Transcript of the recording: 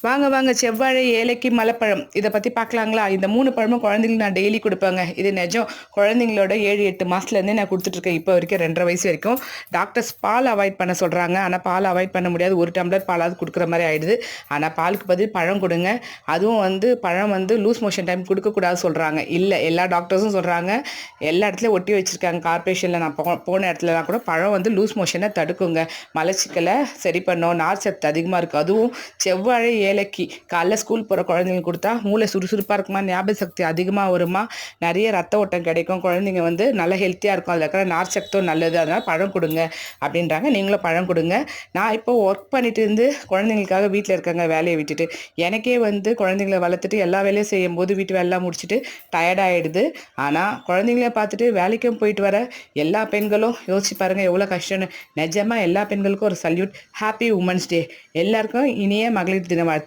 வாங்க வாங்க செவ்வாழை, ஏலக்கி, மலைப்பழம் இத பத்தி பார்க்கலாங்களா? இந்த 3 பழமும் குழந்தைங்களுக்கு நான் டெய்லி குடுப்பேங்க. இது நெஜம். குழந்தைங்களோட 7, 8 மாசத்துலேருந்தே நான் குடுத்துட்டுருக்கேன். இப்போ வரைக்கும் 2 1/2 வயசு வரைக்கும். டாக்டர்ஸ் பால் அவாய்ட் பண்ண சொல்றாங்க. ஆனா பால் அவாய்ட் பண்ண முடியாது. 1 டம்ளர் பாலாவது குடுக்குற மாரி ஆயிடுது. ஆனா பாலுக்கு பதில் பழம் குடுங்க. அதுவும் பழம் லூஸ் மோஷன் டைம் குடுக்கக்கூடாது சொல்றாங்க. இல்ல எல்லா டாக்டர்ஸும் சொல்றாங்க. எல்லா இடத்துலயும் ஒட்டி வச்சிருக்காங்க. கார்ப்பரேஷன்ல நான் போன இடத்துலலாம் கூட பழம் லூஸ் மோஷன தடுக்குங்க. மலச்சிக்கல சரி பண்ணும். நார்ச்சத்து அதிகமா இருக்கு. அதுவும் செவ்வாழை, ஏலக்கி காலைல ஸ்கூல் போகிற குழந்தைங்களுக்கு கொடுத்தா மூளை சுறுசுறுப்பாக இருக்குமா, ஞாபக சக்தி அதிகமாக வருமா, நிறைய ரத்த ஓட்டம் கிடைக்கும், குழந்தைங்க நல்லா ஹெல்த்தியாக இருக்கும், அதில் இருக்கிற நார்ச்சத்தும் நல்லது, அதனால் பழம் கொடுங்க அப்படின்றாங்க. நீங்களும் பழம் கொடுங்க. நான் இப்போ ஒர்க் பண்ணிட்டு குழந்தைங்களுக்காக வீட்டில் இருக்காங்க வேலையை விட்டுட்டு. எனக்கே குழந்தைங்களை வளர்த்துட்டு எல்லா வேலையும் செய்யும்போது வீட்டு வேலைலாம் முடிச்சுட்டு டயர்டாகிடுது. ஆனால் குழந்தைங்கள பார்த்துட்டு வேலைக்கும் போயிட்டு வர எல்லா பெண்களும் யோசிச்சு பாருங்கள் எவ்வளோ கஷ்டம்னு. நிஜமாக எல்லா பெண்களுக்கும் ஒரு சல்யூட். Happy women's day. எல்லாருக்கும் இனிய மகளிர் தின வாழ்த்து.